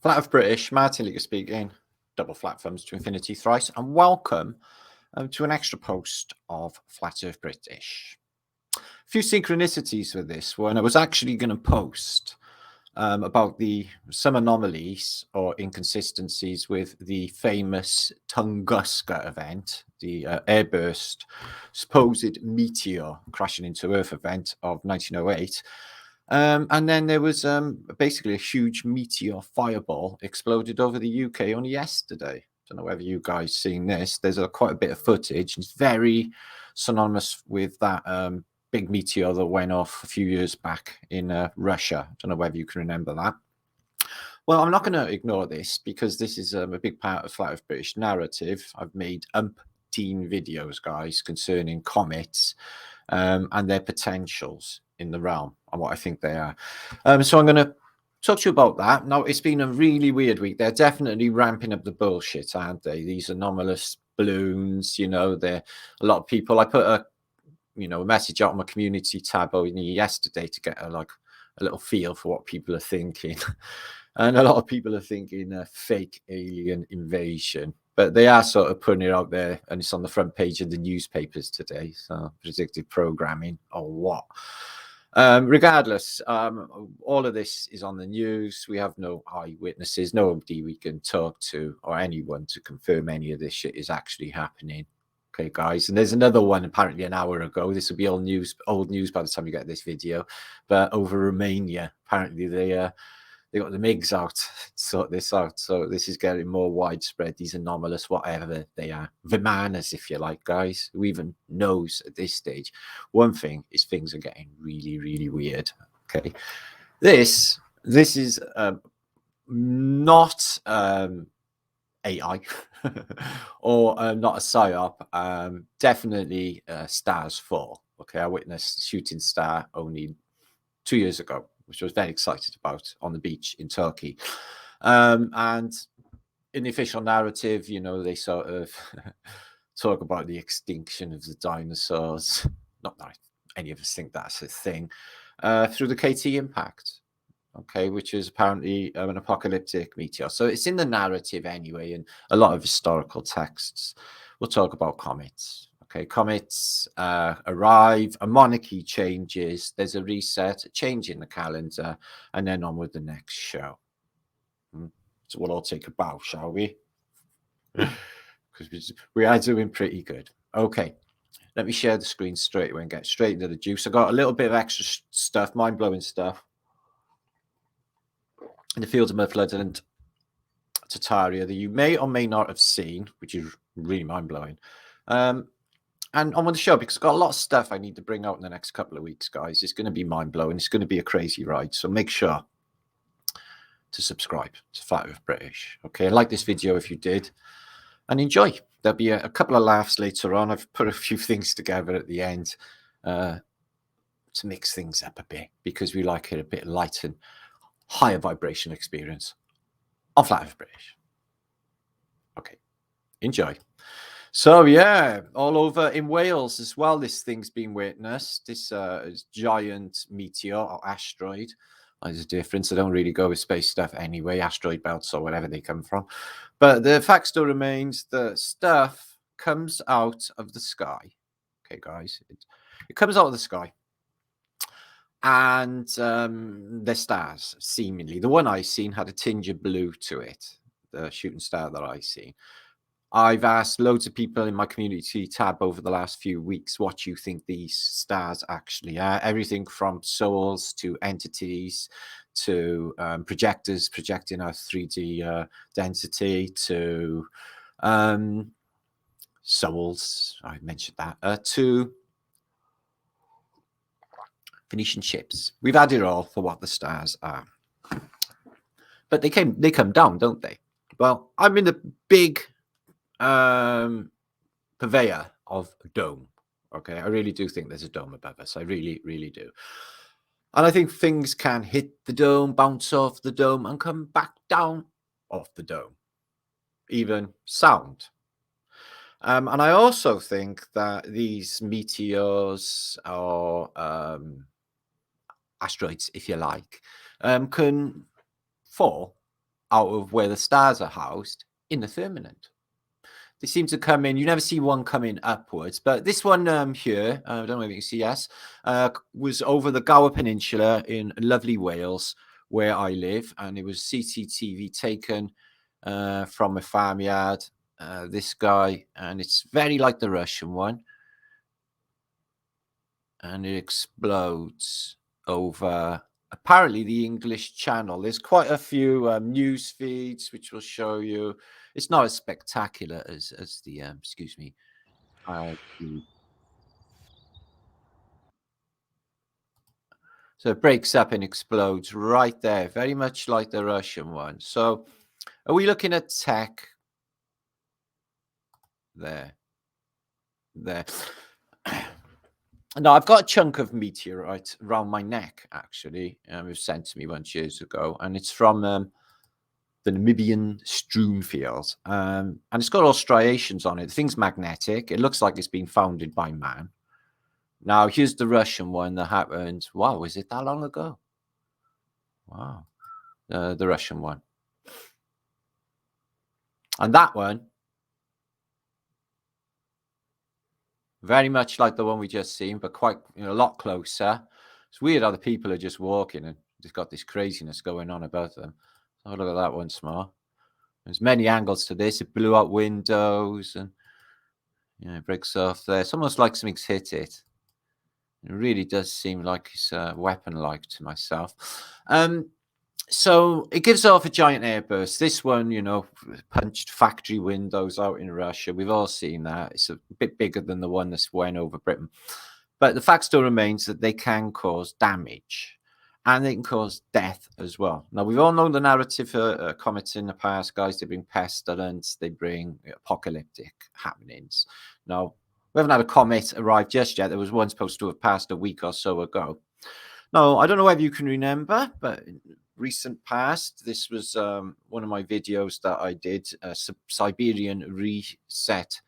Flat Earth British, Martin speaking, double flat thumbs to infinity thrice, and welcome to an extra post of Flat Earth British. A few synchronicities with this one. I was actually going to post about some anomalies or inconsistencies with the famous Tunguska event, the airburst, supposed meteor crashing into Earth event of 1908. And then there was basically a huge meteor fireball exploded over the UK only yesterday. Don't know whether you guys seen this. There's quite a bit of footage. It's very synonymous with that big meteor that went off a few years back in Russia. Don't know whether you can remember that. Well, I'm not going to ignore this because this is a big part of Flat Earth British narrative. I've made umpteen videos, guys, concerning comets and their potentials in the realm and what I think they are. So I'm going to talk to you about that. Now, it's been a really weird week. They're definitely ramping up the bullshit, aren't they? These anomalous balloons, they're a lot of people. I put a message out on my community tab only yesterday to get a little feel for what people are thinking. And a lot of people are thinking a fake alien invasion, but they are sort of putting it out there, and it's on the front page of the newspapers today. So predictive programming or what? Regardless, all of this is on the news. We have no eyewitnesses, nobody we can talk to or anyone to confirm any of this shit is actually happening. Okay, guys, and there's another one apparently an hour ago. This will be old news by the time you get this video. But over Romania, apparently they got the MiGs out to sort this out. So this is getting more widespread. These anomalous, whatever they are, Vimanas, if you like, guys. Who even knows at this stage? One thing is things are getting really, really weird. Okay, this is not AI or not a psyop. Definitely Stars 4. Okay, I witnessed Shooting Star only 2 years ago, which I was very excited about on the beach in Turkey. And in the official narrative, they sort of talk about the extinction of the dinosaurs. Not that any of us think that's a thing. Through the KT impact. Okay, which is apparently an apocalyptic meteor. So it's in the narrative anyway, and a lot of historical texts. We'll talk about comets. Okay, comets arrive, a monarchy changes, there's a reset, a change in the calendar, and then on with the next show. So we'll all take a bow, shall we? Because we are doing pretty good. Okay, let me share the screen straight away and get straight into the juice. I got a little bit of extra stuff, mind-blowing stuff. In the fields of mudflood and tartaria that you may or may not have seen, which is really mind-blowing. And on with the show, because I've got a lot of stuff I need to bring out in the next couple of weeks, guys. It's going to be mind-blowing. It's going to be a crazy ride. So make sure to subscribe to Flat Earth British. Okay, like this video if you did. And enjoy. There'll be a couple of laughs later on. I've put a few things together at the end to mix things up a bit, because we like it a bit light and higher vibration experience on Flat Earth British. Okay, enjoy. So yeah, all over in Wales as well, this thing's been witnessed. This giant meteor or asteroid. There's a difference. I don't really go with space stuff anyway, asteroid belts or wherever they come from. But the fact still remains that stuff comes out of the sky. Okay, guys, it comes out of the sky. And they're stars, seemingly. The one I seen had a tinge of blue to it, the shooting star that I seen. I've asked loads of people in my community tab over the last few weeks what you think these stars actually are. Everything from souls to entities to projectors projecting our 3D density to souls, I mentioned that, to Phoenician ships. We've had it all for what the stars are. But they come down, don't they? Well, I'm in the big purveyor of a dome. Okay, I really do think there's a dome above us. I really, really do. And I think things can hit the dome, bounce off the dome, and come back down off the dome. Even sound. And I also think that these meteors or asteroids, if you like, can fall out of where the stars are housed in the firmament. They seem to come in. You never see one coming upwards, but this one here, I don't know if you can see, yes, was over the Gower Peninsula in lovely Wales, where I live, and it was CCTV taken from a farmyard. This guy, and it's very like the Russian one, and it explodes over apparently the English Channel. There's quite a few news feeds which will show you. It's not as spectacular as the excuse me. The, so it breaks up and explodes right there, very much like the Russian one. So are we looking at tech? There. No, I've got a chunk of meteorite around my neck, actually. It was sent to me once years ago, and it's from the Namibian strewn field. And it's got all striations on it. The thing's magnetic. It looks like it's been founded by man. Now, here's the Russian one that happened. Wow, was it that long ago? Wow. The Russian one. And that one, very much like the one we just seen, but quite a lot closer. It's weird how the people are just walking and just got this craziness going on about them. Oh, look at that once more. There's many angles to this. It blew out windows and it breaks off there. It's almost like something's hit it. It really does seem like it's weapon-like to myself. So it gives off a giant airburst. This one, punched factory windows out in Russia. We've all seen that. It's a bit bigger than the one that's went over Britain. But the fact still remains that they can cause damage and they can cause death as well. Now, we've all known the narrative for comets in the past, guys. They bring pestilence, they bring apocalyptic happenings. Now, we haven't had a comet arrive just yet. There was one supposed to have passed a week or so ago. Now, I don't know whether you can remember, but in recent past, this was one of my videos that I did, Siberian reset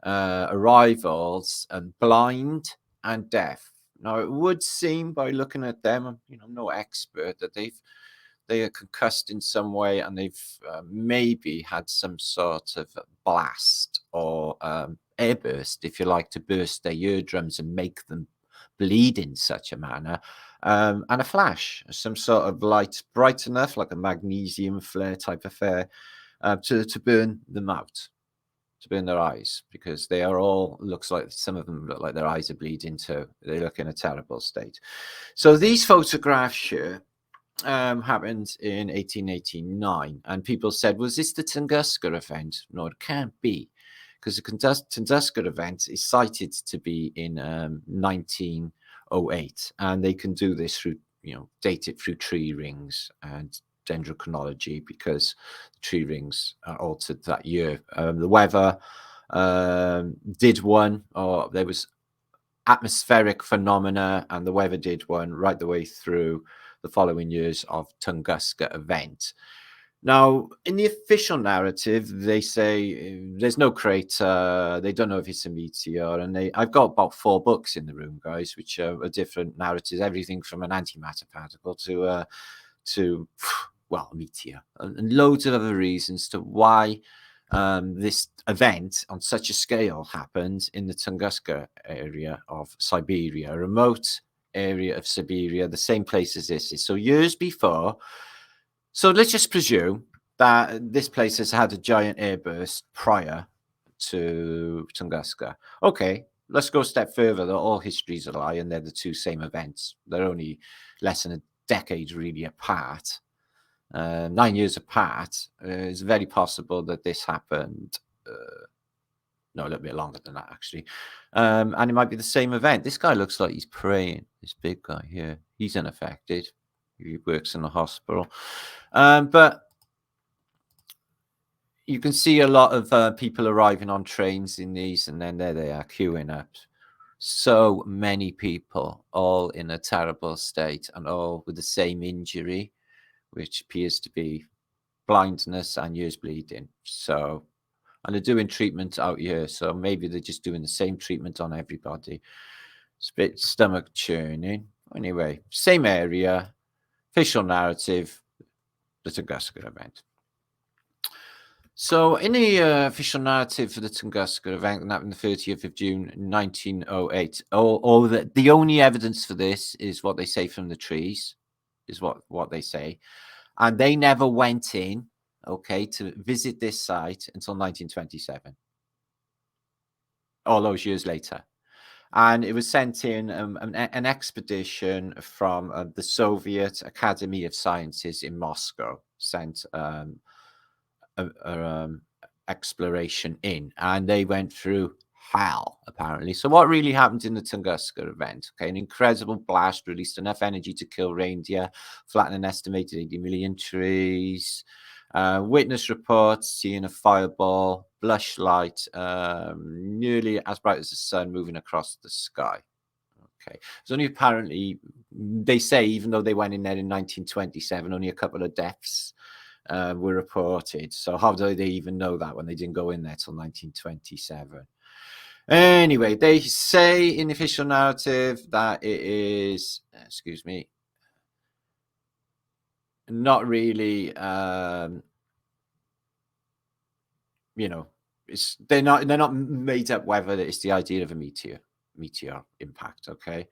arrivals and blind and deaf. Now, it would seem by looking at them, I'm no expert, that they are concussed in some way and they've maybe had some sort of blast or airburst, if you like, to burst their eardrums and make them bleed in such a manner, and a flash, some sort of light bright enough, like a magnesium flare type affair, to burn them out, to burn their eyes, because they are all, looks like some of them look like their eyes are bleeding too. They look in a terrible state. So these photographs here happened in 1889, and people said, was this the Tunguska event? No, it can't be, because the Tunguska event is cited to be in 1908, and they can do this through, date it through tree rings and dendrochronology, because the tree rings are altered that year. The weather did one, or there was atmospheric phenomena, and the weather did one right the way through the following years of Tunguska event. Now, in the official narrative, they say there's no crater. They don't know if it's a meteor, and I've got about 4 books in the room, guys, which are different narratives, everything from an antimatter particle to well, a meteor, and loads of other reasons to why this event on such a scale happened in the Tunguska area of Siberia, a remote area of Siberia, the same place as this is. So years before. So let's just presume that this place has had a giant airburst prior to Tunguska. Okay, let's go a step further. All histories are a lie, and they're the 2 same events. They're only less than a decade really apart. 9 years apart. It's very possible that this happened. No, a little bit longer than that, actually. And it might be the same event. This guy looks like he's praying. This big guy here, he's unaffected. He works in a hospital. But you can see a lot of people arriving on trains in these, and then there they are queuing up. So many people, all in a terrible state and all with the same injury, which appears to be blindness and ears bleeding. So, and they're doing treatment out here. So maybe they're just doing the same treatment on everybody. It's a bit stomach churning. Anyway, same area, official narrative, the Tunguska event. So, in the official narrative for the Tunguska event that happened the 30th of June 1908, the only evidence for this is what they say from the trees, is what they say. And they never went in, okay, to visit this site until 1927, all those years later. And it was sent in an expedition from the Soviet Academy of Sciences in Moscow, sent exploration in, and they went through hell, apparently. So what really happened in the Tunguska event? Okay, an incredible blast released enough energy to kill reindeer, flatten an estimated 80 million trees. Witness reports seeing a fireball, blush light, nearly as bright as the sun moving across the sky. Okay, it's only apparently, they say, even though they went in there in 1927, only a couple of deaths were reported. So how do they even know that when they didn't go in there till 1927? Anyway, they say in the official narrative that it is, excuse me, not really, you know, they're not made up whether it's the idea of a meteor impact. Okay,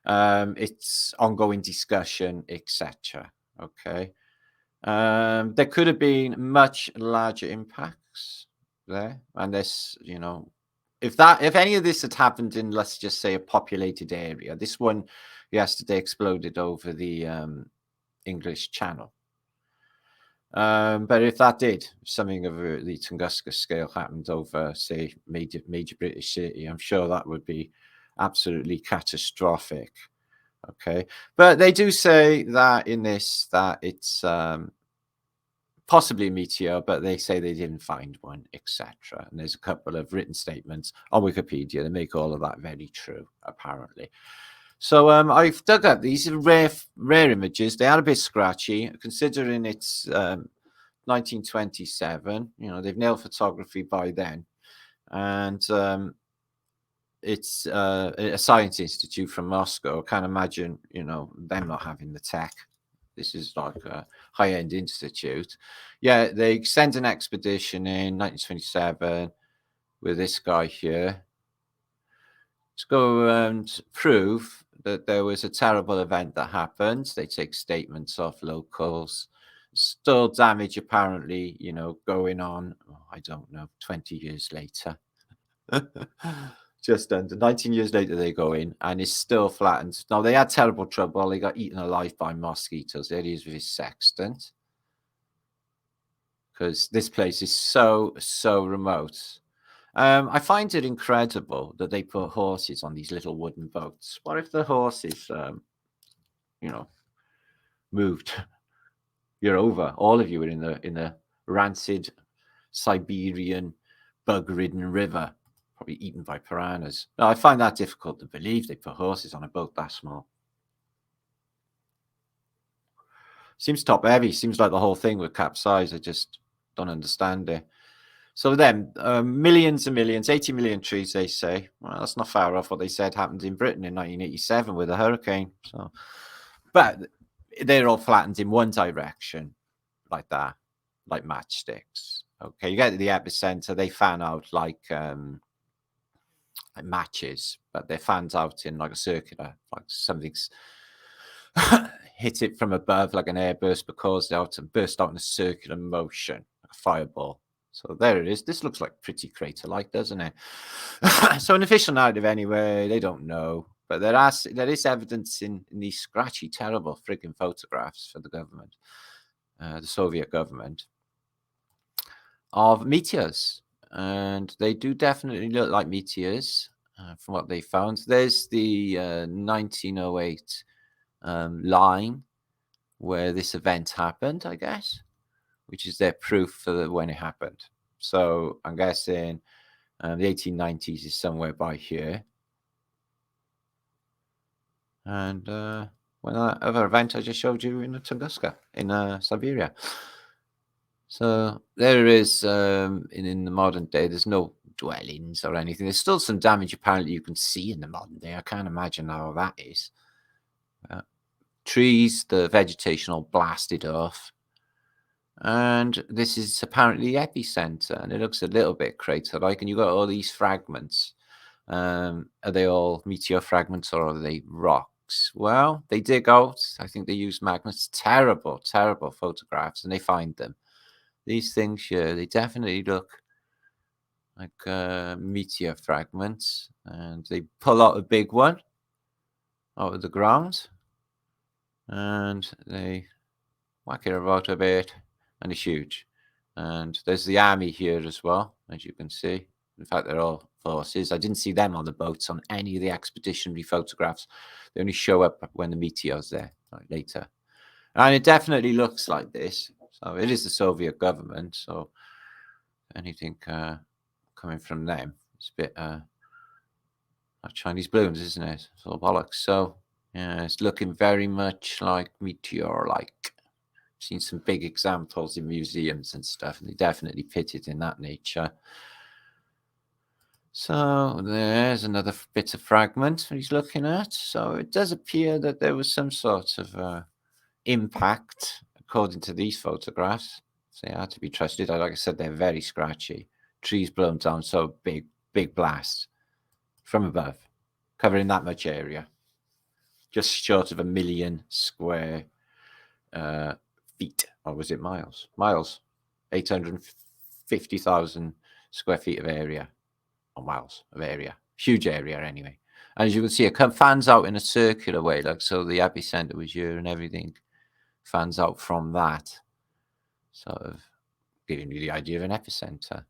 it's ongoing discussion, etc. Okay. There could have been much larger impacts there, and this, if any of this had happened in, let's just say, a populated area, this one yesterday exploded over the English Channel. But if that did, something of the Tunguska scale happened over, say, major British city, I'm sure that would be absolutely catastrophic. Okay, but they do say that in this, that it's possibly a meteor, but they say they didn't find one, etc. And there's a couple of written statements on Wikipedia that make all of that very true, apparently. So I've dug up these rare images. They are a bit scratchy, considering it's 1927. They've nailed photography by then, and it's a science institute from Moscow. I can't imagine, them not having the tech. This is like a high-end institute. Yeah, they sent an expedition in 1927 with this guy here to go and prove that there was a terrible event that happened. They take statements off locals. Still damage, apparently, going on, I don't know, 20 years later. Just under 19 years later, they go in and it's still flattened. Now, they had terrible trouble. They got eaten alive by mosquitoes. There he is with his sextant, because this place is so remote. I find it incredible that they put horses on these little wooden boats. What if the horses, moved? You're over. All of you are in the rancid Siberian bug-ridden river, probably eaten by piranhas. No, I find that difficult to believe. They put horses on a boat that small. Seems top heavy. Seems like the whole thing would capsize. I just don't understand it. So then, millions and millions, 80 million trees, they say. Well, that's not far off what they said happened in Britain in 1987 with a hurricane. So, but they're all flattened in one direction, like that, like matchsticks. Okay, you get to the epicenter, they fan out like matches, but they're fans out in like a circular, like something's hit it from above like an airburst, because they out and burst out in a circular motion, like a fireball. So there it is. This looks like pretty crater-like, doesn't it? So an official narrative, anyway, they don't know. But there is evidence in these scratchy, terrible frigging photographs for the government, the Soviet government, of meteors. And they do definitely look like meteors from what they found. There's the 1908 line where this event happened, I guess, which is their proof for when it happened. So I'm guessing the 1890s is somewhere by here. And when that other event I just showed you in the Tunguska, in Siberia. So there is, in the modern day, there's no dwellings or anything. There's still some damage, apparently, you can see in the modern day. I can't imagine how that is. Trees, the vegetation all blasted off. And this is apparently the epicenter, and it looks a little bit crater-like, and you've got all these fragments. Are they all meteor fragments or are they rocks? Well, they dig out. I think they use magnets. Terrible, terrible photographs, and they find them. These things here, they definitely look like meteor fragments, and they pull out a big one out of the ground, and they whack it about a bit, and it's huge. And there's the army here as well, as you can see. In fact, they're all forces. I didn't see them on the boats on any of the expeditionary photographs. They only show up when the meteor's there, like later. And it definitely looks like this. So it is the Soviet government. So anything coming from them, it's a bit like Chinese balloons, isn't it? It's all bollocks. So yeah, it's looking very much like meteor-like. Seen some big examples in museums and stuff, and they definitely fit it in that nature. So there's another bit of fragment he's looking at. So it does appear that there was some sort of impact, according to these photographs. So they are to be trusted. Like I said, they're very scratchy. Trees blown down, so big blast from above, covering that much area. Just short of 1 million square feet, or was it miles? Miles, 850,000 square feet of area, or miles of area. Huge area anyway. And as you can see, it fans out in a circular way, like so the epicenter was here and everything fans out from that, sort of giving you the idea of an epicenter.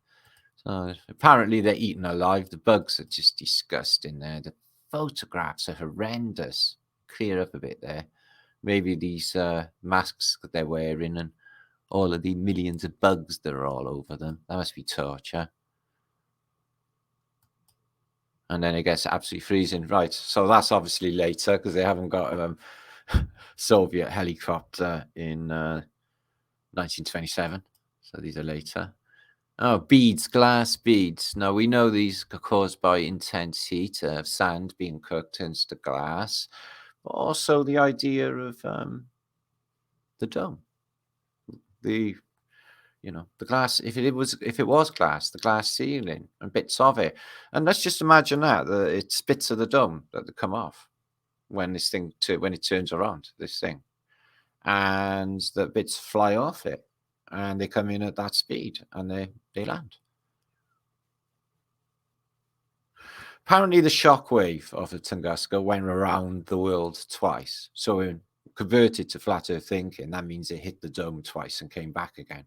So apparently they're eaten alive. The bugs are just disgusting there. The photographs are horrendous. Clear up a bit there. Maybe these masks that they're wearing and all of the millions of bugs that are all over them. That must be torture. And then it gets absolutely freezing. Right, so that's obviously later because they haven't got a Soviet helicopter in 1927. So these are later. Oh, beads, glass beads. Now, we know these are caused by intense heat of sand being cooked into glass. But also the idea of the dome. The glass, if it was glass, the glass ceiling and bits of it. And let's just imagine that it's bits of the dome that come off when when it turns around, this thing. And the bits fly off it and they come in at that speed and they land. Apparently the shockwave of the Tunguska went around the world twice. So when converted to flat earth thinking, that means it hit the dome twice and came back again.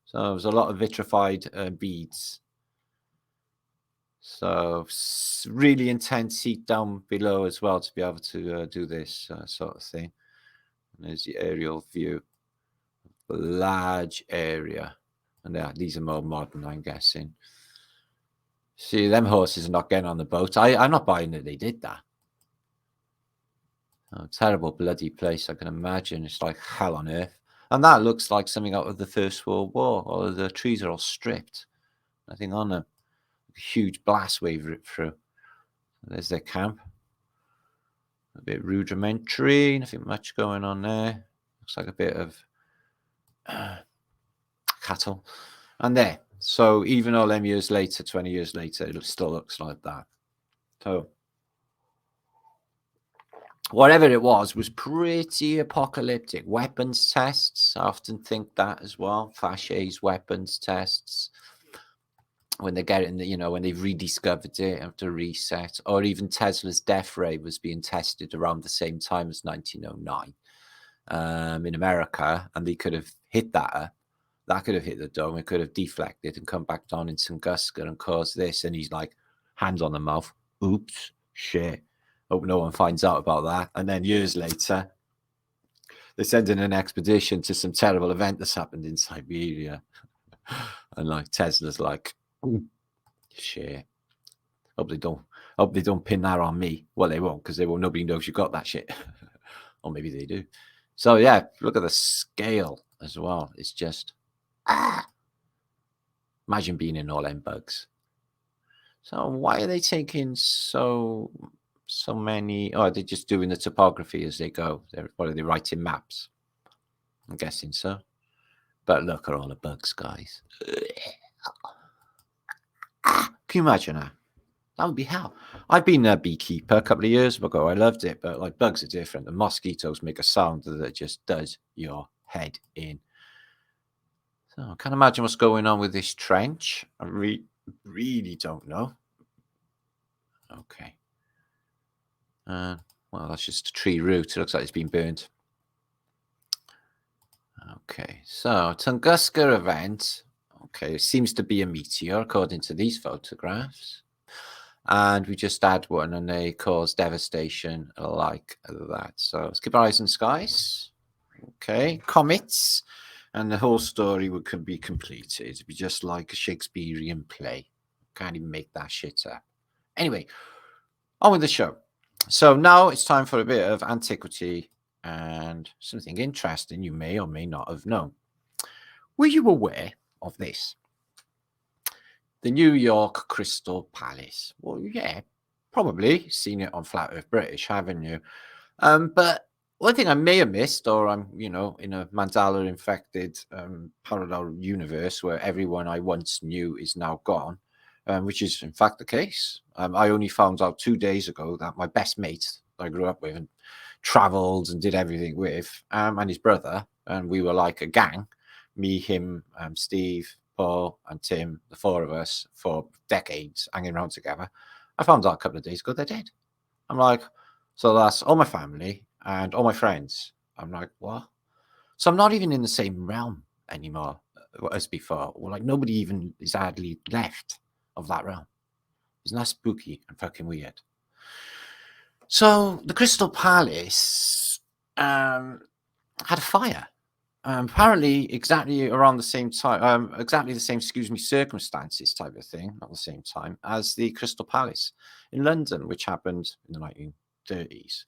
So there was a lot of vitrified beads. So really intense heat down below as well to be able to do this sort of thing. And there's the aerial view. A large area. And these are more modern, I'm guessing. See, them horses are not getting on the boat. I'm not buying that they did that. Oh, terrible bloody place, I can imagine. It's like hell on earth. And that looks like something out of the First World War. All the trees are all stripped. Nothing on them. A huge blast wave ripped through. There's their camp. A bit rudimentary. Nothing much going on there. Looks like a bit of cattle. And there. So even all them years later, 20 years later, it still looks like that. So whatever it was pretty apocalyptic. Weapons tests, I often think that as well. Fache's weapons tests. When they get it in when they've rediscovered it, have to reset. Or even Tesla's death ray was being tested around the same time as 1909 in America. And they could have hit that. That could have hit the dome. It could have deflected and come back down in Tunguska and caused this. And he's like, hands on the mouth. Oops, shit. Hope no one finds out about that. And then years later, they send in an expedition to some terrible event that's happened in Siberia. And like Tesla's like, shit. Hope they don't pin that on me. Well, they won't, because nobody knows you got that shit. Or maybe they do. So yeah, look at the scale as well. It's just imagine being in all them bugs. So why are they taking so many? Oh, they're just doing the topography as they go. What are they writing maps? I'm guessing so. But look at all the bugs, guys. Can you imagine that? That would be hell. I've been a beekeeper a couple of years ago. I loved it, but like bugs are different. The mosquitoes make a sound that just does your head in. So I can't imagine what's going on with this trench. I really don't know. Okay. Well, that's just a tree root. It looks like it's been burnt. Okay, so Tunguska event. Okay, it seems to be a meteor according to these photographs. And we just had one and they caused devastation like that. So let's keep our eyes on the skies. Okay, comets. And the whole story could be completed. It'd be just like a Shakespearean play. Can't even make that shit up. Anyway, on with the show. So now it's time for a bit of antiquity and something interesting you may or may not have known. Were you aware of this? The New York Crystal Palace. Well, yeah, probably seen it on Flat Earth British, haven't you? But one thing I may have missed, or I'm, in a Mandela infected parallel universe where everyone I once knew is now gone, which is in fact the case. I only found out 2 days ago that my best mate I grew up with and traveled and did everything with, and his brother, and we were like a gang, me, him, Steve, Paul, and Tim, the four of us, for decades hanging around together. I found out a couple of days ago they're dead. I'm like, so that's all my family and all my friends. I'm like, what? So I'm not even in the same realm anymore as before. Well, like nobody even is hardly left of that realm. Isn't that spooky and fucking weird? So the Crystal Palace had a fire. Apparently, exactly around the same time, exactly the same, circumstances type of thing, not the same time as the Crystal Palace in London, which happened in the 1930s.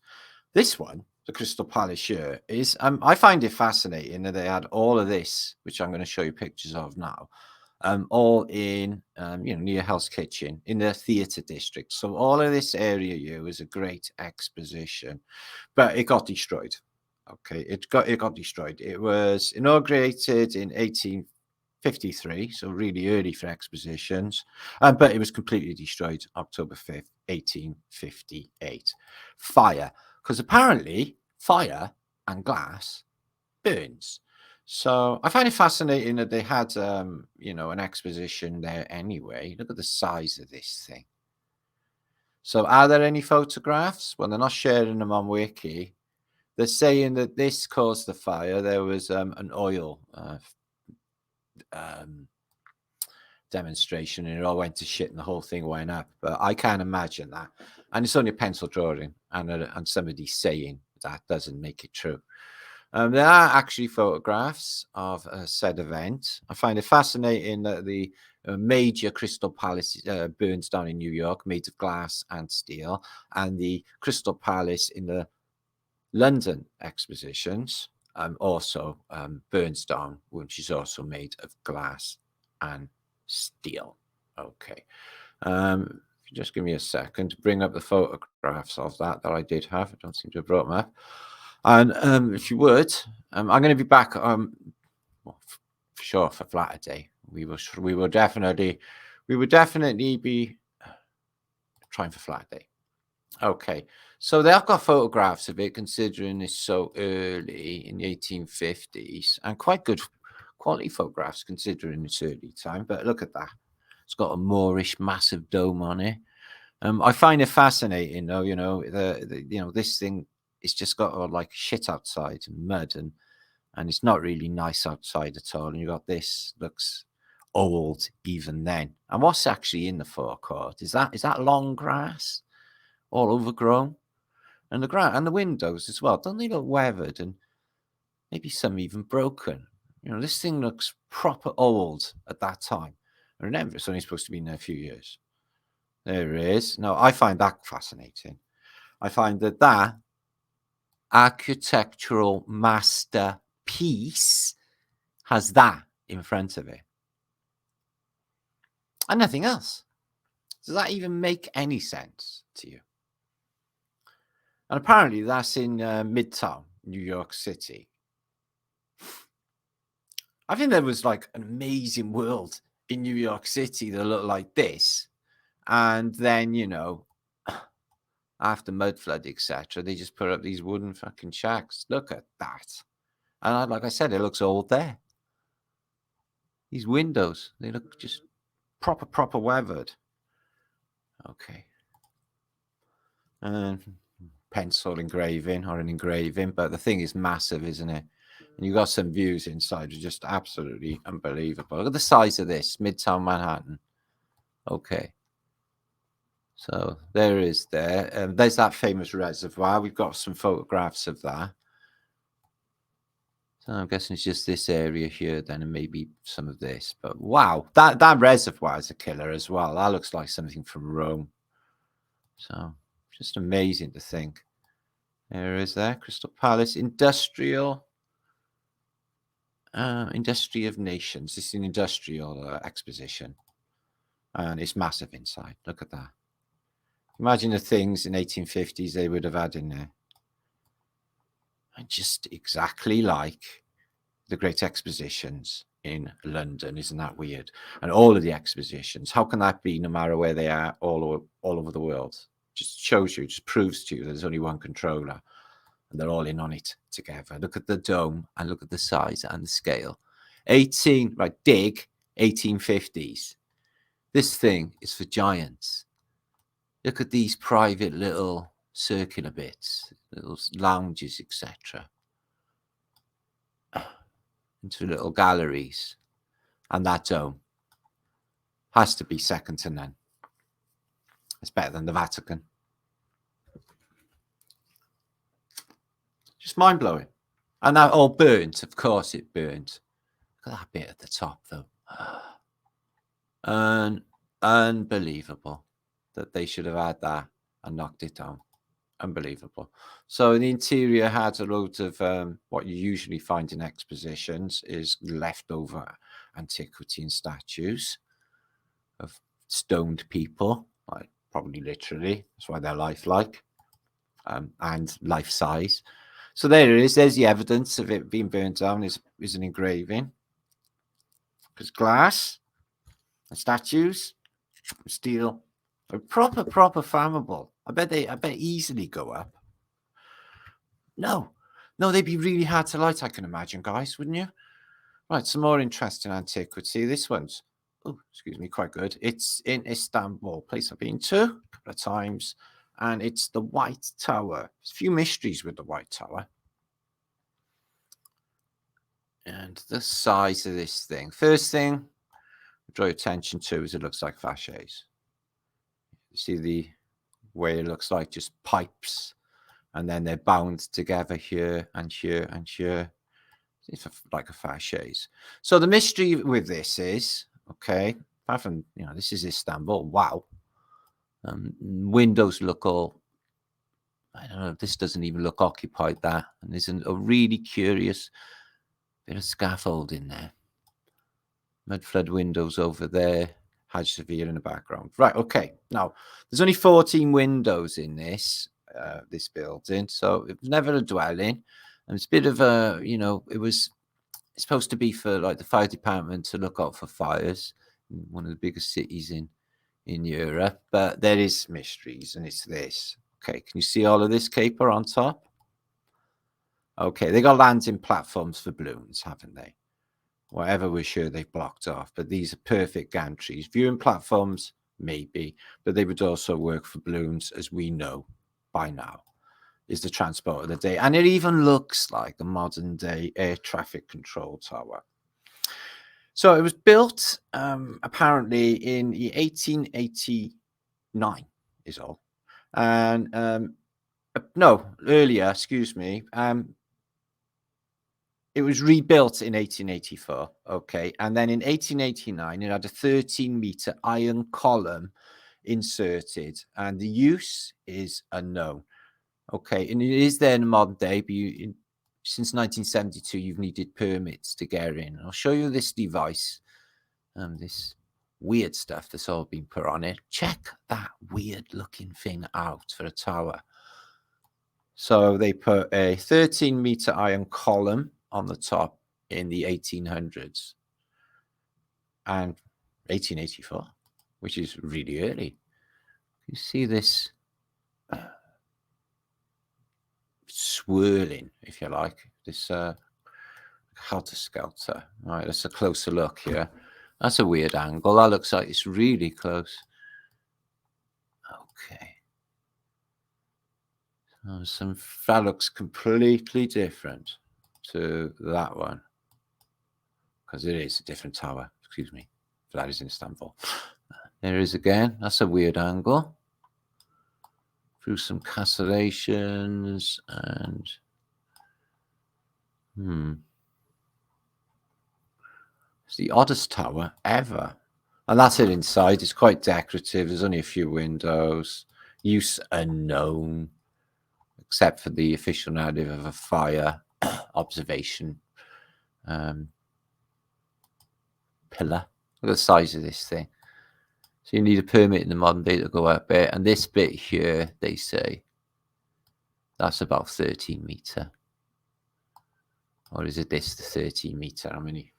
This one, the Crystal Palace here, is, I find it fascinating that they had all of this, which I'm going to show you pictures of now, all in, near Hell's Kitchen in the theatre district. So all of this area here was a great exposition, but it got destroyed. Okay, it got destroyed. It was inaugurated in 1853, so really early for expositions, but it was completely destroyed October 5th, 1858. Fire, because apparently fire and glass burns. So I find it fascinating that they had, an exposition there anyway. Look at the size of this thing. So are there any photographs? Well, they're not sharing them on Wiki. They're saying that this caused the fire. There was an oil demonstration and it all went to shit and the whole thing went up. But I can't imagine that. And it's only a pencil drawing and somebody saying that doesn't make it true. There are actually photographs of said event. I find it fascinating that the major Crystal Palace burns down in New York, made of glass and steel, and the Crystal Palace in the London expositions also burns down, which is also made of glass and steel. Okay. Just give me a second to bring up the photographs of that I did have. I don't seem to have brought them up. And if you would, I'm going to be back for sure for Flatter Day. We would definitely be trying for Flatter Day. Okay, so they have got photographs of it, considering it's so early in the 1850s, and quite good quality photographs considering its early time. But look at that; it's got a Moorish massive dome on it. I find it fascinating, though. This thing, it's just got like shit outside and mud, and it's not really nice outside at all. And you got this looks old even then. And what's actually in the forecourt? Is that long grass? All overgrown, and the ground and the windows as well. Don't they look weathered and maybe some even broken? This thing looks proper old at that time. I remember it's only supposed to be in there a few years. There it is. No, I find that fascinating. I find that architectural masterpiece has that in front of it and nothing else. Does that even make any sense to you? And apparently that's in Midtown, New York City. I think there was like an amazing world in New York City that looked like this. And then, you know, after mudflood, etc., they just put up these wooden fucking shacks. Look at that. And like I said, it looks old there. These windows, they look just proper weathered. Okay. And pencil engraving or an engraving, but the thing is massive, isn't it? And you got some views inside, just absolutely unbelievable. Look at the size of this, Midtown Manhattan. Okay. So there is there. There's that famous reservoir. We've got some photographs of that. So I'm guessing it's just this area here then, and maybe some of this. But wow, that reservoir is a killer as well. That looks like something from Rome. So just amazing to think. There is there, Crystal Palace, Industrial Industry of Nations. This is an industrial exposition. And it's massive inside. Look at that. Imagine the things in 1850s they would have had in there. And just exactly like the great expositions in London. Isn't that weird? And all of the expositions, how can that be no matter where they are all over the world? Just shows you, just proves to you there's only one controller and they're all in on it together. Look at the dome and look at the size and the scale. 1850s. This thing is for giants. Look at these private little circular bits, little lounges, etc. Into little galleries. And that dome has to be second to none. It's better than the Vatican. Just mind-blowing. And that all burnt. Of course it burnt. Look at that bit at the top, though. Unbelievable that they should have had that and knocked it down. Unbelievable. So the interior had a load of what you usually find in expositions is leftover antiquity and statues of stoned people, like probably literally. That's why they're lifelike and life size. So there it is. There's the evidence of it being burnt down. Is an engraving. Because glass and statues, steel, are proper flammable. I bet easily go up. No, they'd be really hard to light, I can imagine, guys, wouldn't you? Right, some more interesting antiquity. This one's, oh, excuse me, quite good. It's in Istanbul, place I've been to a couple of times, and it's the White Tower. There's a few mysteries with the White Tower. And the size of this thing. First thing I draw your attention to is it looks like fasces. You see the way it looks like just pipes, and then they're bound together here and here and here. It's like a fasces. So the mystery with this is, okay, apart from, you know, this is Istanbul. Wow. Windows look all, I don't know, this doesn't even look occupied, that. And there's a really curious bit of scaffold in there. Mudflood windows over there. Hajj Severe in the background. Right, okay. Now, there's only 14 windows in this building, so it was never a dwelling. And it's a bit of a, you know, it's supposed to be for like the fire department to look out for fires in one of the biggest cities in Europe. But there is mysteries, and it's this. Okay, can you see all of this caper on top? Okay, they got landing platforms for balloons, haven't they? Whatever we're sure they've blocked off, but these are perfect gantries. Viewing platforms, maybe, but they would also work for balloons, as we know by now, is the transport of the day. And it even looks like a modern day air traffic control tower. So it was built apparently in 1889 is all. And no, earlier, excuse me. It was rebuilt in 1884, okay, and then in 1889 it had a 13-meter iron column inserted, and the use is unknown, okay, and it is there in the modern day, but since 1972 you've needed permits to get in. I'll show you this device, this weird stuff that's all been put on it. Check that weird-looking thing out for a tower. So they put a 13-meter iron column on the top in the 1800s and 1884, which is really early. You see this swirling, if you like, this helter-skelter. All right, that's a closer look here. That's a weird angle. That looks like it's really close. Okay. So that looks completely different to that one, because it is a different tower. Excuse me. That is in Istanbul. There is again. That's a weird angle. Through some castellations and it's the oddest tower ever. And that's it inside. It's quite decorative. There's only a few windows. Use unknown, except for the official narrative of a fire observation pillar. Look at the size of this thing. So you need a permit in the modern day to go up it. And this bit here, they say, that's about 13 meter. Or is it this, the 13 meter? How many?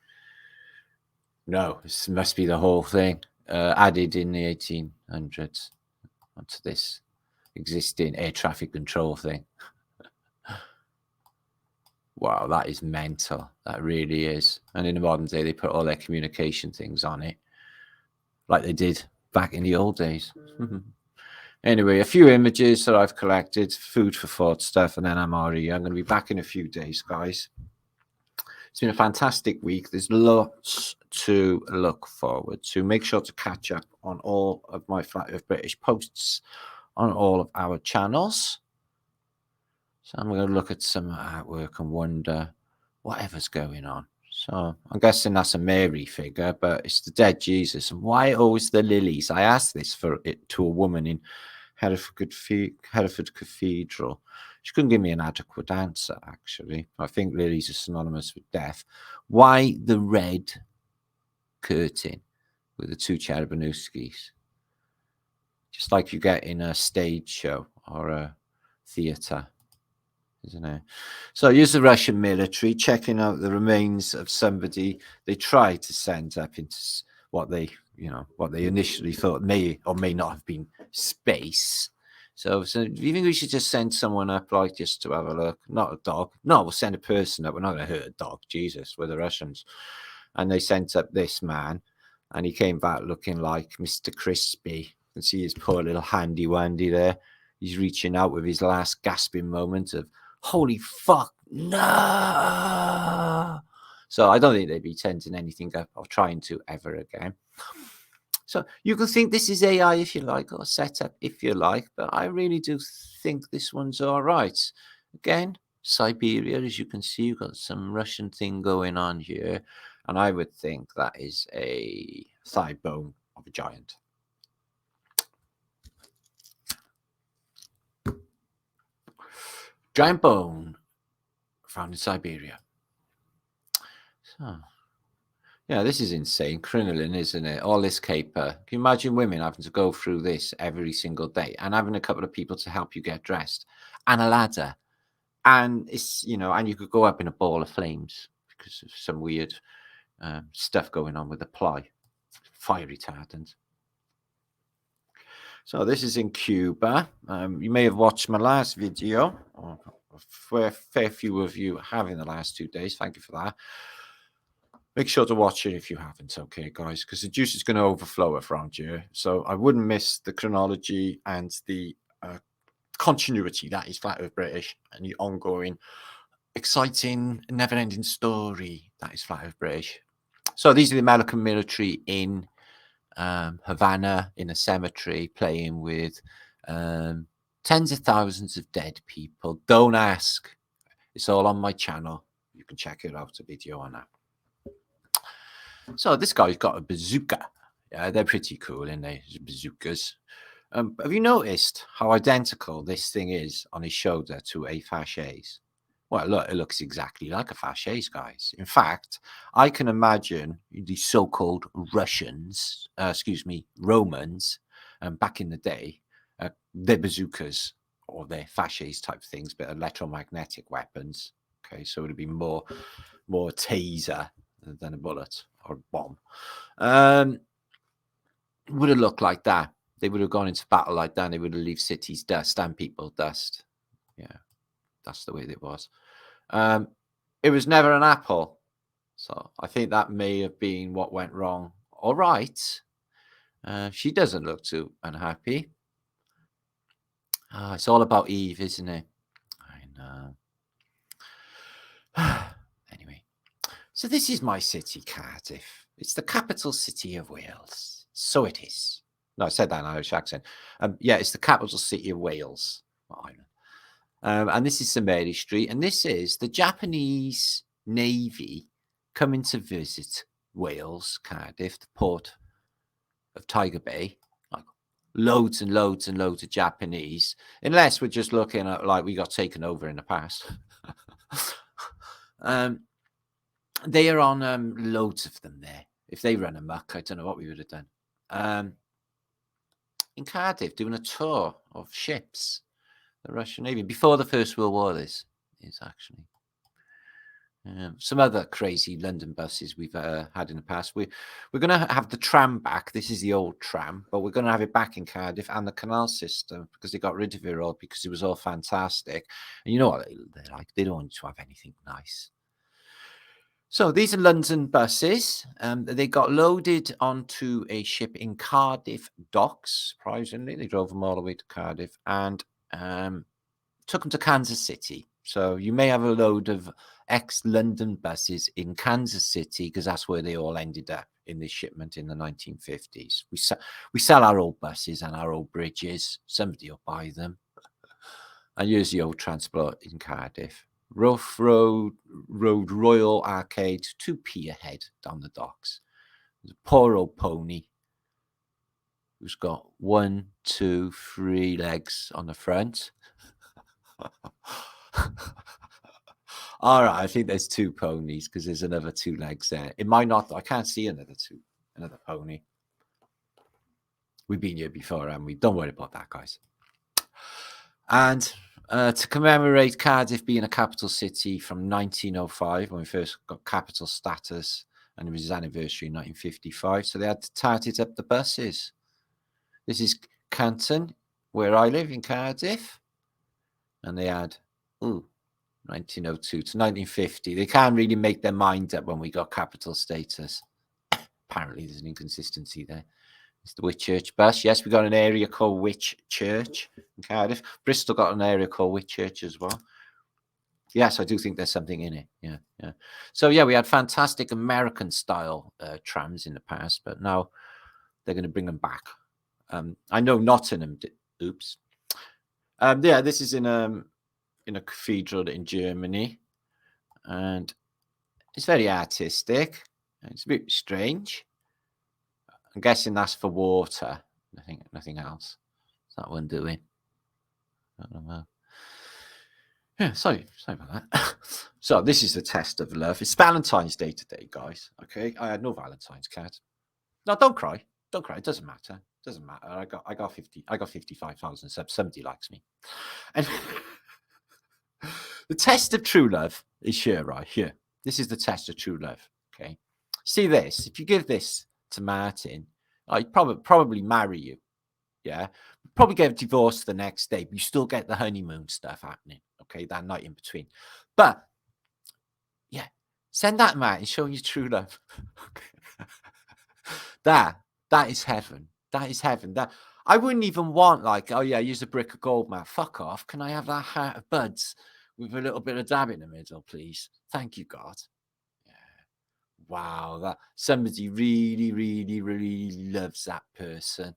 No, this must be the whole thing. Added in the 1800s onto this existing air traffic control thing. Wow, that is mental. That really is. And in the modern day, they put all their communication things on it, like they did back in the old days. Anyway, a few images that I've collected, food for thought stuff, and then I'm going to be back in a few days, guys. It's been a fantastic week. There's lots to look forward to. Make sure to catch up on all of my Flat Earth British posts on all of our channels. So I'm going to look at some artwork and wonder whatever's going on. So I'm guessing that's a Mary figure, but it's the dead Jesus. And why always the lilies? I asked this to a woman in Hereford Cathedral. She couldn't give me an adequate answer, actually. I think lilies are synonymous with death. Why the red curtain with the two cherubinuskis? Just like you get in a stage show or a theatre, isn't it? So here's the Russian military checking out the remains of somebody they tried to send up into what they initially thought may or may not have been space. So do you think we should just send someone up, like, just to have a look? Not a dog. No, we'll send a person up. We're not going to hurt a dog. Jesus, we're the Russians. And they sent up this man, and he came back looking like Mr. Crispy. You can see his poor little handy-wandy there. He's reaching out with his last gasping moment of, holy fuck, no! So I don't think they'd be sending anything up or trying to ever again. So you can think this is AI if you like, or setup if you like, but I really do think this one's all right. Again, Siberia, as you can see, you've got some Russian thing going on here, and I would think that is a thigh bone of a giant. Giant bone found in Siberia. So, yeah, this is insane. Crinoline, isn't it? All this caper. Can you imagine women having to go through this every single day and having a couple of people to help you get dressed and a ladder? And it's, and you could go up in a ball of flames because of some weird stuff going on with the ply, fire retardant. So this is in Cuba. You may have watched my last video, or a fair few of you have in the last 2 days. Thank you for that. Make sure to watch it if you haven't, okay, guys, because the juice is going to overflow around here. So I wouldn't miss the chronology and the continuity that is Flat Earth British, and the ongoing, exciting, never-ending story that is Flat Earth British. So these are the American military in Havana, in a cemetery, playing with tens of thousands of dead people. Don't ask. It's all on my channel. You can check it out, a video on that. So this guy's got a bazooka. Yeah, they're pretty cool, aren't they? Bazookas. Have you noticed how identical this thing is on his shoulder to a fasces? Well, look, it looks exactly like a fasces, guys. In fact, I can imagine the so-called Romans, back in the day, their bazookas or their fasces type things, but electromagnetic weapons. Okay, so it would be more more a taser than a bullet or a bomb, would have looked like that. They would have gone into battle like that. And they would have left cities dust and people dust. Yeah, that's the way it was. It was never an apple. So I think that may have been what went wrong. All right. She doesn't look too unhappy. It's all about Eve, isn't it? I know. Anyway, so this is my city, Cardiff. It's the capital city of Wales. So it is. No, I said that in an Irish accent. Yeah, it's the capital city of Wales. And this is St Mary Street. And this is the Japanese Navy coming to visit Wales, Cardiff, the port of Tiger Bay. Like loads and loads and loads of Japanese, unless we're just looking at like we got taken over in the past. They are on loads of them there. If they run amok, I don't know what we would have done. In Cardiff, doing a tour of ships, the Russian Navy, before the First World War. This is actually some other crazy London buses we've had in the past. We're going to have the tram back. This is the old tram, but we're going to have it back in Cardiff and the canal system because they got rid of it all because it was all fantastic. And you know what they're like? They don't want to have anything nice. So these are London buses. They got loaded onto a ship in Cardiff docks. Surprisingly, they drove them all the way to Cardiff and took them to Kansas City. So you may have a load of ex-London buses in Kansas City because that's where they all ended up in this shipment in the 1950s. We sell our old buses and our old bridges. Somebody will buy them. And here's the old transport in Cardiff. Rough Road Royal Arcade to Pierhead down the docks. There's a poor old pony who's got 1, 2, 3 legs on the front. All right, I think there's 2 ponies because there's another 2 legs there. It might not. I can't see another pony. We've been here before, and we don't worry about that, guys. And to commemorate Cardiff being a capital city from 1905, when we first got capital status, and it was his anniversary in 1955, so they had to target up the buses. This is Canton, where I live in Cardiff, and they had 1902 to 1950. They can't really make their mind up when we got capital status. Apparently, there's an inconsistency there. It's the Whitchurch bus. Yes, we got an area called Whitchurch in Cardiff. Bristol got an area called Whitchurch as well. Yes, I do think there's something in it. Yeah. So, yeah, we had fantastic American-style trams in the past, but now they're going to bring them back. I know Nottingham did. Oops. Yeah, this is in a cathedral in Germany, and it's very artistic. It's a bit strange. I'm guessing that's for water. Nothing else. What's that one doing? I don't know. Yeah, sorry about that. So this is the test of love. It's Valentine's Day today, guys. Okay, I had no Valentine's card. No, don't cry. Don't cry. It doesn't matter. I got 55,000 subs. Somebody likes me. And the test of true love is here, right here. This is the test of true love. Okay, see this. If you give this to Martin, I'd probably marry you. Yeah, probably get divorced the next day, but you still get the honeymoon stuff happening. Okay, that night in between. But yeah, send that Martin, showing you true love. That is heaven. That is heaven. That I wouldn't even want like, oh yeah, use a brick of gold, man. Fuck off. Can I have that heart of buds with a little bit of dab in the middle, please? Thank you, God. Yeah. Wow, that somebody really, really, really loves that person.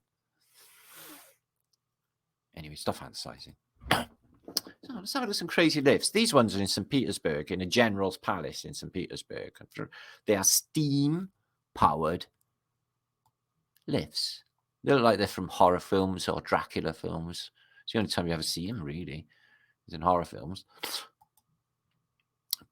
Anyway, stop fantasizing. So let's have a look at some crazy lifts. These ones are in St. Petersburg, in a general's palace in St. Petersburg. They are steam-powered lifts. They look like they're from horror films or Dracula films. It's the only time you ever see them, really, is in horror films.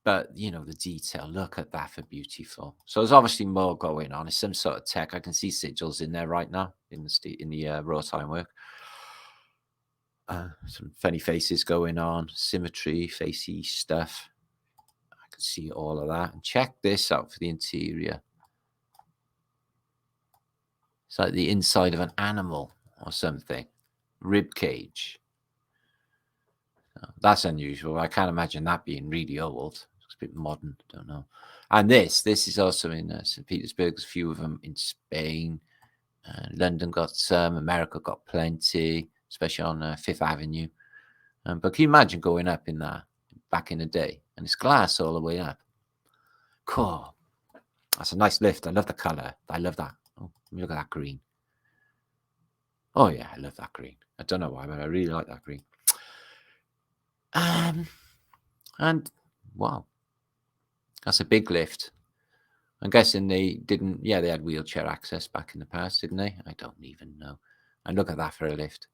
But, you know, the detail, look at that for beautiful. So there's obviously more going on. It's some sort of tech. I can see sigils in there right now in the wrought ironwork. Some funny faces going on, symmetry, facey stuff. can see all of that. And check this out for the interior. It's like the inside of an animal or something. Rib cage. That's unusual. I can't imagine that being really old. It's a bit modern. Don't know. And this is also in St. Petersburg. There's a few of them in Spain. London got some. America got plenty, especially on Fifth Avenue. But can you imagine going up in that back in the day? And it's glass all the way up. Cool. That's a nice lift. I love the color. I love that. Oh, look at that green. Oh yeah, I love that green. I don't know why, but I really like that green. And wow, that's a big lift. I'm guessing they didn't. Yeah, they had wheelchair access back in the past, didn't they? I don't even know. And look at that for a lift.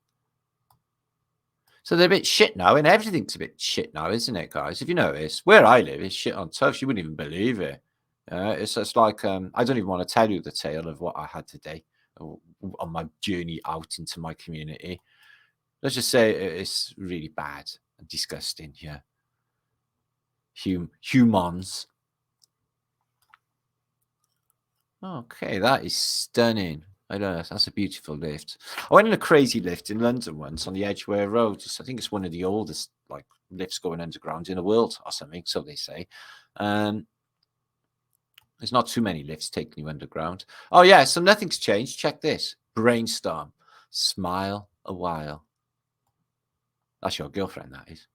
So they're a bit shit now, and everything's a bit shit now, isn't it, guys? If you notice, where I live is shit on toast. You wouldn't even believe it. It's just like I don't even want to tell you the tale of what I had today on my journey out into my community. Let's just say it's really bad and disgusting. Yeah, humans. Okay, that is stunning. I don't know. That's a beautiful lift. I went in a crazy lift in London once on the Edgware Road. I think it's one of the oldest like lifts going underground in the world or something, so they say. There's not too many lifts taking you underground. Oh yeah, so nothing's changed. Check this. Brainstorm. Smile a while. That's your girlfriend, that is.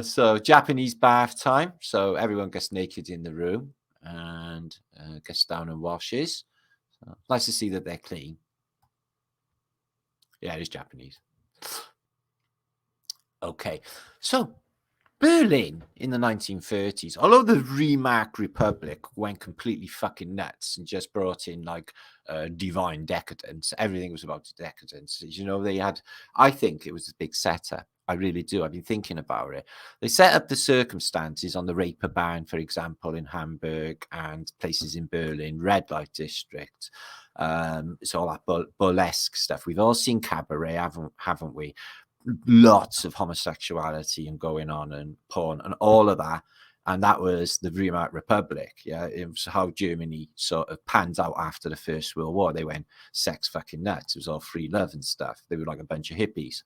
So Japanese bath time. So everyone gets naked in the room and gets down and washes. So nice to see that they're clean. Yeah, it is Japanese. Okay, so Berlin in the 1930s, although the Weimar Republic went completely fucking nuts and just brought in like divine decadence, everything was about decadence. You know, they had, I think it was a big setup. I really do. I've been thinking about it. They set up the circumstances on the Reeperbahn, for example, in Hamburg and places in Berlin, red light district. It's all that burlesque stuff. We've all seen Cabaret, haven't we? Lots of homosexuality and going on and porn and all of that. And that was the Weimar Republic. Yeah, it was how Germany sort of panned out after the First World War. They went sex fucking nuts. It was all free love and stuff. They were like a bunch of hippies.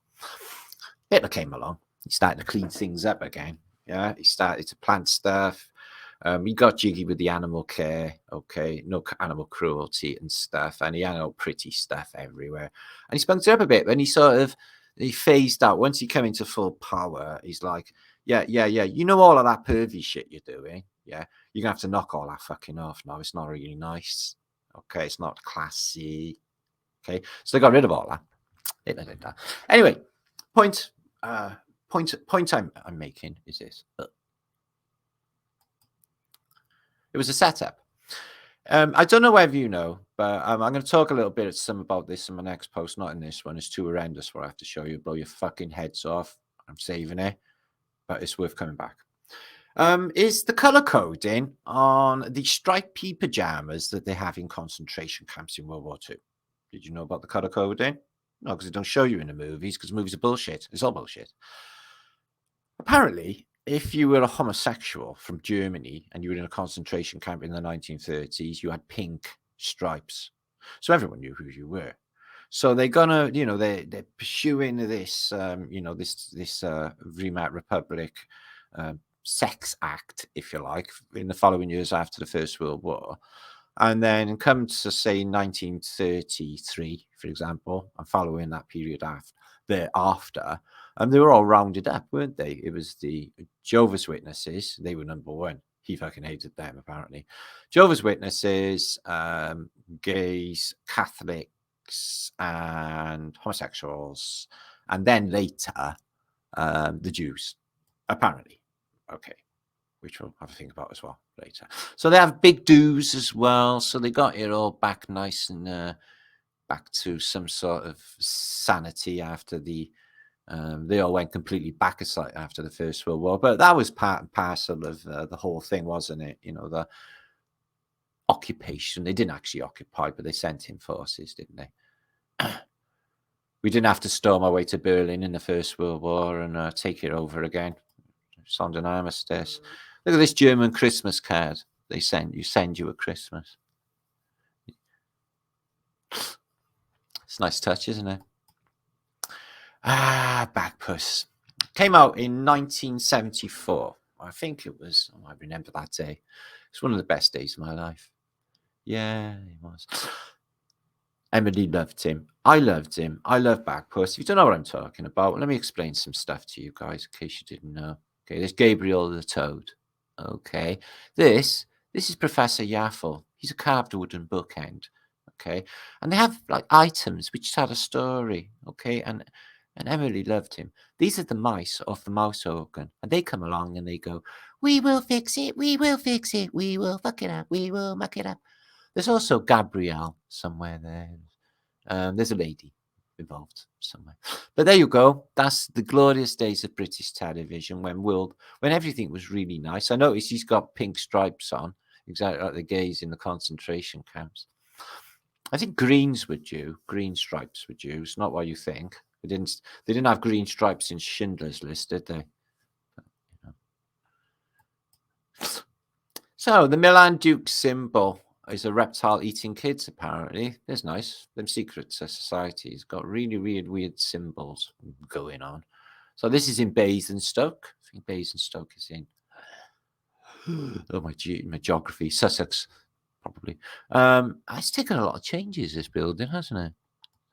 Hitler came along. He started to clean things up again. Yeah, he started to plant stuff. He got jiggy with the animal care. Okay, no animal cruelty and stuff. And he had all pretty stuff everywhere. And he spunked it up a bit. And he phased out. Once he came into full power, he's like, yeah. You know all of that pervy shit you're doing? Yeah, you're going to have to knock all that fucking off now. It's not really nice. Okay, it's not classy. Okay, so they got rid of all that. Anyway, point I'm making is this. It was a setup. I don't know whether you know, but I'm going to talk a little bit about this in my next post, not in this one. It's too horrendous what I have to show you. Blow your fucking heads off. I'm saving it, but it's worth coming back. Is the color coding on the striped pea pajamas that they have in concentration camps in World War II. Did you know about the color coding? No, because they don't show you in the movies, because movies are bullshit. It's all bullshit. Apparently, if you were a homosexual from Germany and you were in a concentration camp in the 1930s, you had pink stripes. So everyone knew who you were. So they're gonna, they're pursuing this, this Weimar Republic sex act, if you like, in the following years after the First World War. And then come to say 1933, for example, and following that period thereafter, and they were all rounded up, weren't they? It was the Jehovah's Witnesses. They were number one. He fucking hated them, apparently. Jehovah's Witnesses, gays, Catholics, and homosexuals. And then later, the Jews, apparently. Okay. Which we'll have to think about as well later. So they have big dues as well. So they got it all back nice and back to some sort of sanity after they all went completely back aside after the First World War. But that was part and parcel of the whole thing, wasn't it? The occupation. They didn't actually occupy, but they sent in forces, didn't they? We didn't have to storm our way to Berlin in the First World War and take it over again. Sondern Armistice. Look at this German Christmas card they send you at Christmas. It's a nice touch, isn't it? Bagpuss. Came out in 1974. I think it was. I remember that day. It's one of the best days of my life. Yeah, it was. Emily loved him. I loved him. I love Bagpuss. If you don't know what I'm talking about, let me explain some stuff to you guys in case you didn't know. Okay, there's Gabriel the Toad. Okay, this is Professor Yaffle. He's a carved wooden bookend. Okay, and they have like items which tell a story. Okay, and Emily loved him. These are the mice off the mouse organ, and they come along and they go, "We will fix it. We will fix it. We will fuck it up. We will muck it up." There's also Gabrielle somewhere there. There's a lady involved somewhere. But there you go. That's the glorious days of British television when everything was really nice. I noticed he's got pink stripes on, exactly like the gays in the concentration camps. I think greens were due. Green stripes were due. It's not what you think. They didn't have green stripes in Schindler's List, did they? So the Milan Duke symbol is a reptile eating kids, apparently. That's nice. Them secret societies got really weird symbols going on. So this is in Basingstoke. I think Basingstoke is in my geography, Sussex, probably. It's taken a lot of changes, this building, hasn't it?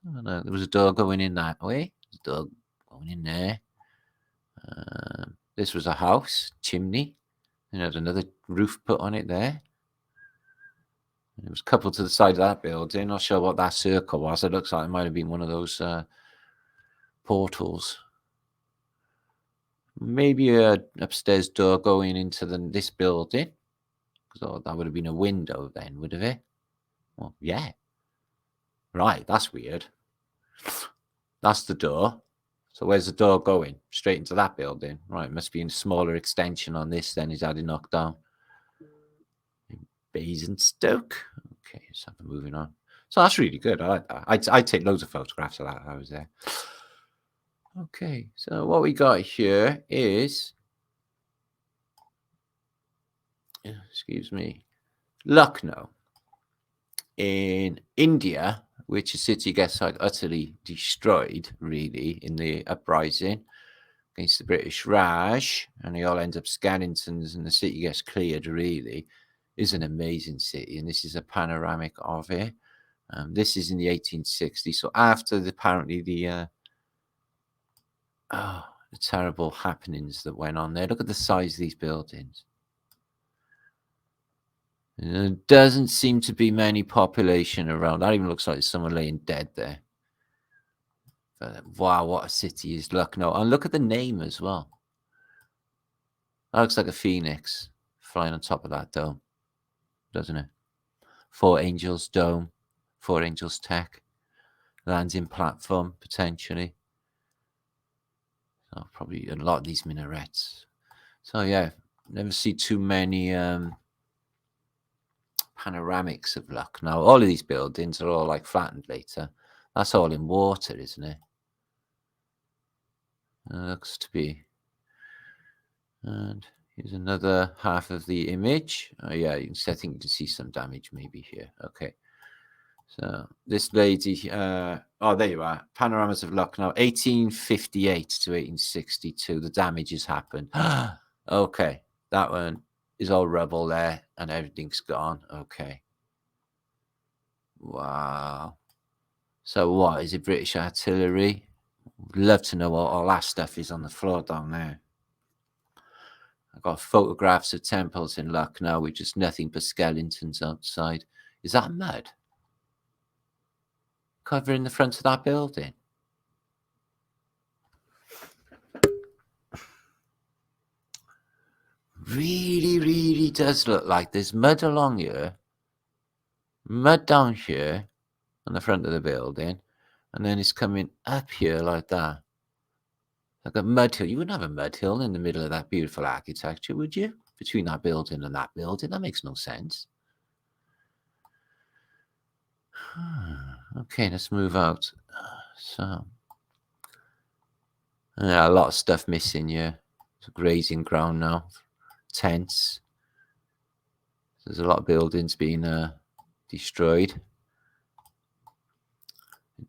I don't know. There was a door going in that way. There's a door going in there. This was a house, chimney. And had another roof put on it there. It was coupled to the side of that building. Not sure what that circle was. It looks like it might have been one of those portals. Maybe a upstairs door going into this building. So that would have been a window then, would have it? Well, yeah. Right, that's weird. That's the door. So where's the door going? Straight into that building. Right, must be a smaller extension on this then. He's had it knocked down. Basingstoke. Okay, so moving on. So that's really good. I like that. I'd take loads of photographs of that if I was there. Okay, so what we got here is, excuse me, Lucknow in India, which a city gets like utterly destroyed, really, in the uprising against the British Raj, and they all end up Scanningtons, and the city gets cleared, really, is an amazing city, and this is a panoramic of it. This is in the 1860s, so after apparently the terrible happenings that went on there. Look at the size of these buildings. There doesn't seem to be many population around. That even looks like someone laying dead there. But, wow, what a city is Lucknow. And look at the name as well. That looks like a phoenix flying on top of that dome, doesn't it? Four Angels Dome, Four Angels Tech, landing platform, potentially. So probably a lot of these minarets. So, yeah, never see too many panoramics of Lucknow. All of these buildings are all like flattened later. That's all in water, isn't it? Looks to be. And here's another half of the image. Oh, yeah, I think you can see some damage maybe here. Okay. So this lady, there you are. Panoramas of Lucknow, 1858 to 1862. The damage has happened. Okay. That one is all rubble there and everything's gone. Okay. Wow. So what is it? British artillery? Would love to know what all that stuff is on the floor down there. I've got photographs of temples in Lucknow with just nothing but skeletons outside. Is that mud? Covering the front of that building? Really does look like there's mud along here, mud down here on the front of the building, and then it's coming up here like that. Like a mud hill. You wouldn't have a mud hill in the middle of that beautiful architecture, would you? Between that building and that building. That makes no sense. Okay, let's move out. So Yeah, a lot of stuff missing. Yeah, it's a grazing ground now. Tents. There's a lot of buildings being destroyed.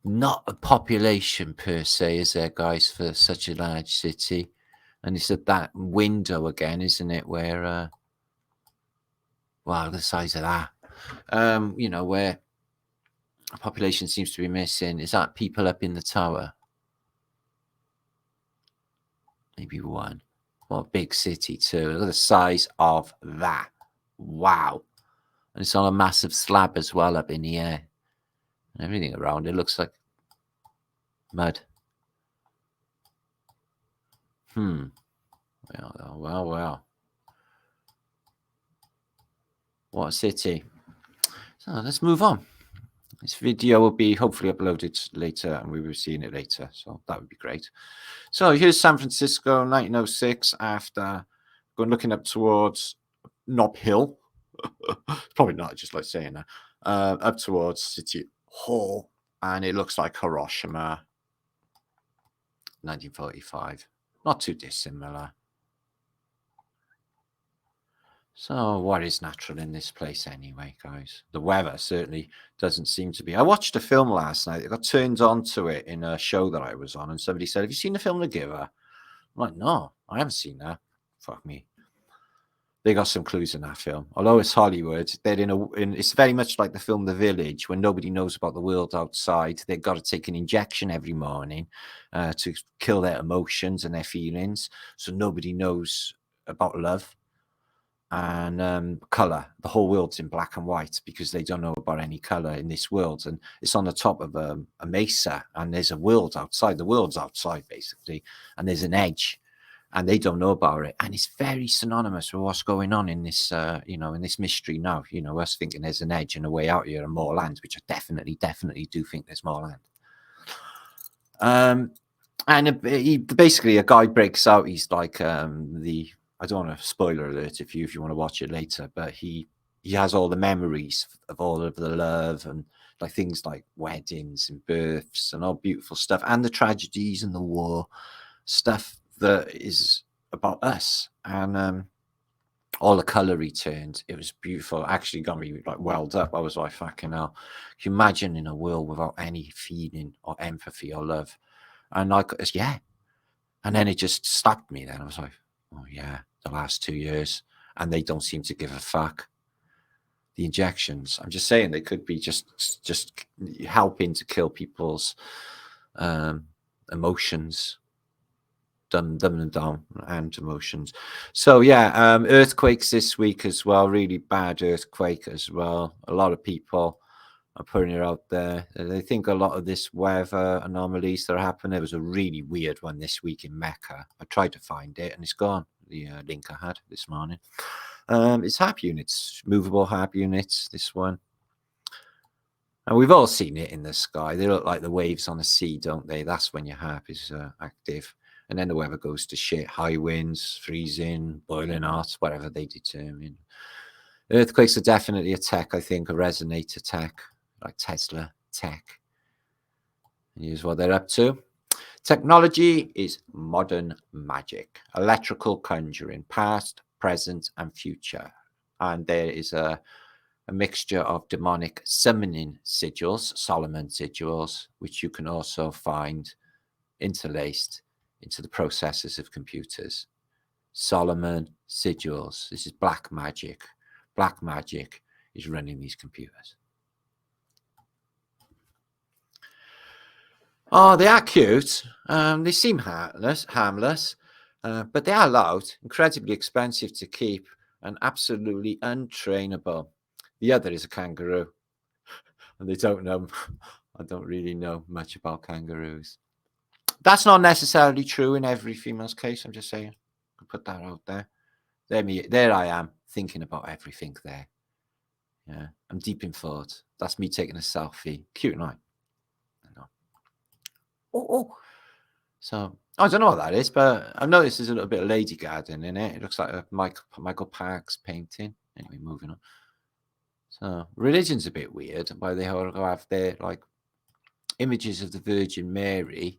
Not a population per se, is there, guys, for such a large city? And it's at that window again, isn't it? Where, wow, the size of that. You know, where a population seems to be missing. Is that people up in the tower? Maybe one. What a big city too. Look at the size of that. Wow. And it's on a massive slab as well up in the air. And everything around it looks like mud. Well. What a city. So let's move on. This video will be hopefully uploaded later and we will be seeing it later. So that would be great. So here's San Francisco, 1906, after looking up towards Nob Hill. Probably not, just like saying that. Up towards City Hall. And it looks like Hiroshima, 1945. Not too dissimilar. So what is natural in this place anyway, guys? The weather certainly doesn't seem to be. I watched a film last night. I got turned on to it in a show that I was on, and somebody said, "Have you seen the film The Giver?" I'm like, "No, I haven't seen that." Fuck me. They got some clues in that film. Although it's Hollywood, they're it's very much like the film The Village, when nobody knows about the world outside. They've got to take an injection every morning to kill their emotions and their feelings, so nobody knows about love and color. The whole world's in black and white because they don't know about any color in this world. And it's on the top of a mesa, and there's a world outside. The world's outside basically, and there's an edge, and they don't know about it. And it's very synonymous with what's going on in this, in this mystery now. You know, us thinking there's an edge and a way out here and more land, which I definitely do think there's more land. Basically a guy breaks out. He's like I don't want to spoiler alert if you want to watch it later, but he has all the memories of all of the love and like things like weddings and births and all beautiful stuff, and the tragedies and the war stuff that is about us, and all the color returned. It was beautiful. Actually got me like welled up. I was like, fucking hell. Can you imagine in a world without any feeling or empathy or love? And like, yeah. And then it just slapped me then. I was like, oh yeah, the last 2 years, and they don't seem to give a fuck. The injections, I'm just saying, they could be just helping to kill people's emotions, dumb and down, and emotions. So yeah, earthquakes this week as well. Really bad earthquake as well. A lot of people are putting it out there. They think a lot of this weather anomalies that are happening. There was a really weird one this week in Mecca. I tried to find it and it's gone. The link I had this morning. It's HAB units, movable HAB units, this one. And we've all seen it in the sky. They look like the waves on the sea, don't they? That's when your HAB is active. And then the weather goes to shit. High winds, freezing, boiling hot, whatever they determine. Earthquakes are definitely a tech, I think, a resonator tech, like Tesla tech. And here's what they're up to. Technology is modern magic, electrical conjuring, past, present, and future. And there is a mixture of demonic summoning sigils, Solomon sigils, which you can also find interlaced into the processes of computers. Solomon sigils. This is black magic. Black magic is running these computers. Oh, they are cute. They seem harmless, but they are loud, incredibly expensive to keep, and absolutely untrainable. The other is a kangaroo, and they don't know. I don't really know much about kangaroos. That's not necessarily true in every female's case. I'm just saying. I'll put that out there. There I am thinking about everything there. Yeah, I'm deep in thought. That's me taking a selfie. Cute night. Oh. So I don't know what that is, but I've noticed there's a little bit of lady garden in it. It looks like a Michael Parks painting. Anyway, moving on. So religion's a bit weird. Why they all have their like images of the Virgin Mary.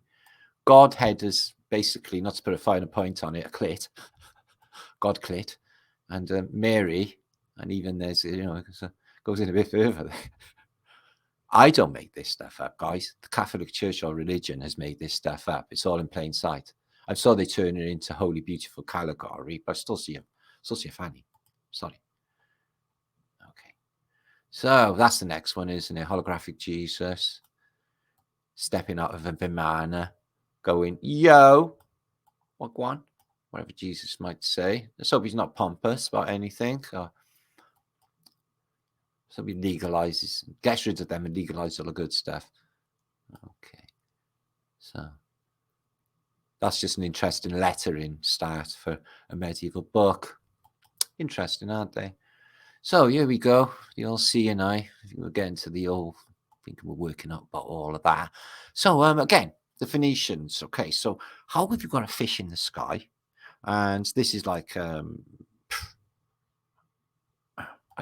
Godhead has basically, not to put a finer point on it, a clit, God clit, and Mary, and even there's, goes in a bit further. I don't make this stuff up, guys. The Catholic Church or religion has made this stuff up. It's all in plain sight. I saw they turn it into holy, beautiful category, but I still see a fanny. Sorry. Okay. So that's the next one, isn't it? Holographic Jesus stepping out of a Vimana, going, yo, what one? Whatever Jesus might say. Let's hope he's not pompous about anything. So he legalizes, gets rid of them and legalizes all the good stuff. Okay. So that's just an interesting lettering start for a medieval book. Interesting, aren't they? So here we go. The old C and I. We're getting to the old, I think we're working out about all of that. So again, the Phoenicians. Okay, so how have you got a fish in the sky? And this is like, I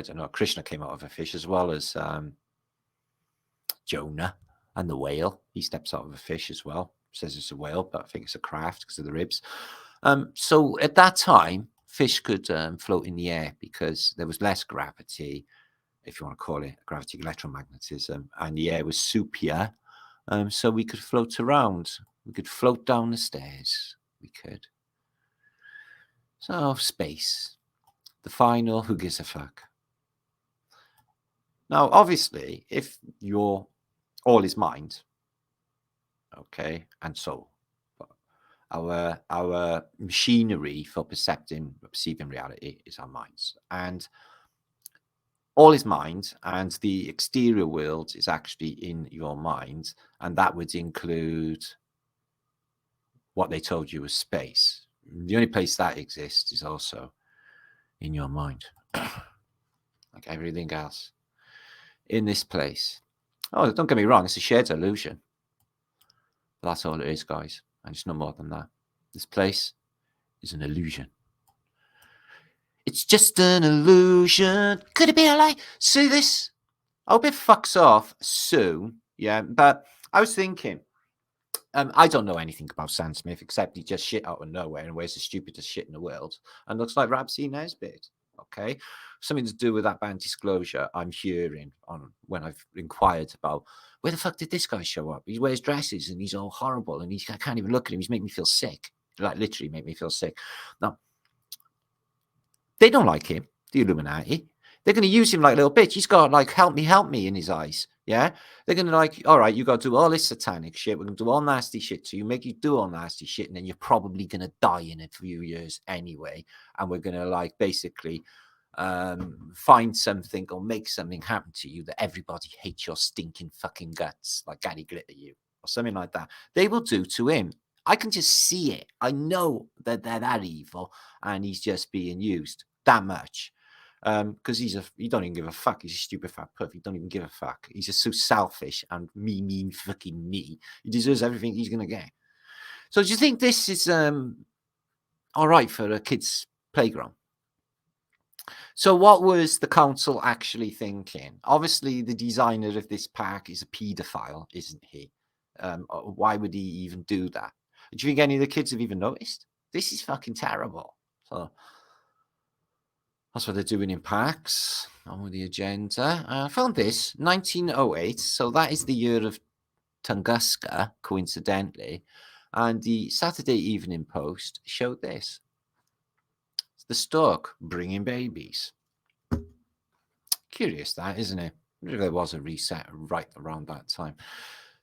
don't know, Krishna came out of a fish as well as Jonah and the whale. He steps out of a fish as well. Says it's a whale, but I think it's a craft because of the ribs. So at that time, fish could float in the air because there was less gravity, if you want to call it gravity electromagnetism, and the air was soupier. So we could float around. We could float down the stairs. We could. So space. The final, who gives a fuck? Now, obviously, if you're all is mind, okay, and soul, our machinery for perceiving reality is our minds, and all is mind, and the exterior world is actually in your mind, and that would include what they told you was space. The only place that exists is also in your mind, like everything else in this place. Oh, don't get me wrong, it's a shared illusion. But that's all it is, guys, and it's no more than that. This place is an illusion. It's just an illusion. Could it be a lie? See this? I hope it fucks off soon. Yeah, but I was thinking, I don't know anything about Sam Smith except he just shit out of nowhere and wears the stupidest shit in the world and looks like Ramsey Nesbitt. Okay, something to do with that band Disclosure. I'm hearing on when I've inquired about where the fuck did this guy show up? He wears dresses and he's all horrible and I can't even look at him. He's making me feel sick, like literally make me feel sick. Now, they don't like him, the Illuminati. They're going to use him like a little bitch. He's got like help me in his eyes. Yeah, they're going to like, all right, you got to do all this satanic shit. We're going to do all nasty shit to you, make you do all nasty shit, and then you're probably going to die in a few years anyway. And we're going to like basically find something or make something happen to you that everybody hates your stinking fucking guts, like Gary Glitter you or something like that. They will do to him. I can just see it. I know that they're that evil, and he's just being used that much. Because he don't even give a fuck. He's a stupid fat puff. He don't even give a fuck. He's just so selfish and me, fucking me. He deserves everything he's gonna get. So do you think this is all right for a kid's playground? So what was the council actually thinking? Obviously, the designer of this park is a paedophile, isn't he? Why would he even do that? Do you think any of the kids have even noticed? This is fucking terrible. So that's what they're doing in parks. On with the agenda. I found this 1908. So that is the year of Tunguska, coincidentally. And the Saturday Evening Post showed this. It's the stork bringing babies. Curious that, isn't it? Maybe there was a reset right around that time.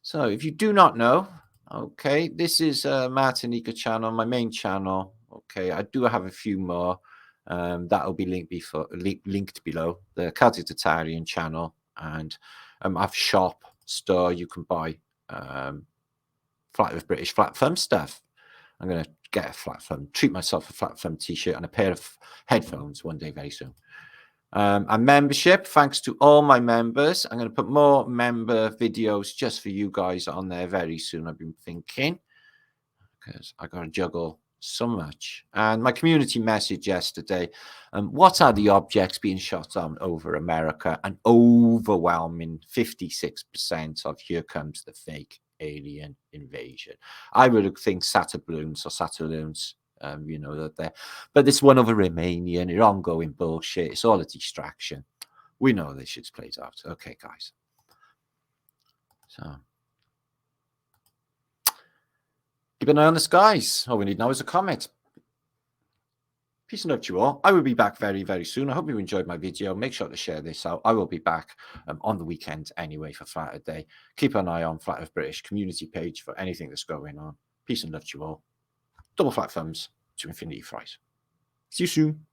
So if you do not know, okay, this is Martinliedtke channel, my main channel. Okay, I do have a few more. That'll be linked below. The Celtic Tartarian channel, and I have shop store. You can buy British flat thumb stuff. I'm gonna get a flat thumb, treat myself a flat thumb t-shirt and a pair of headphones one day very soon. And membership, thanks to all my members. I'm going to put more member videos just for you guys on there very soon, I've been thinking, because I got to juggle so much. And my community message yesterday, what are the objects being shot on over America? An overwhelming 56% of here comes the fake alien invasion. I would think Saturballoons or Saturloons, you know, that they're, but it's one of a Romanian, it's ongoing bullshit. It's all a distraction. We know this shit's played out. Okay, guys. So keep an eye on the skies. All we need now is a comet. Peace and love to you all. I will be back very, very soon. I hope you enjoyed my video. Make sure to share this out. I will be back on the weekend anyway for Flat Earth Day. Keep an eye on Flat Earth British community page for anything that's going on. Peace and love to you all. Double flat thumbs to infinity fries. See you soon.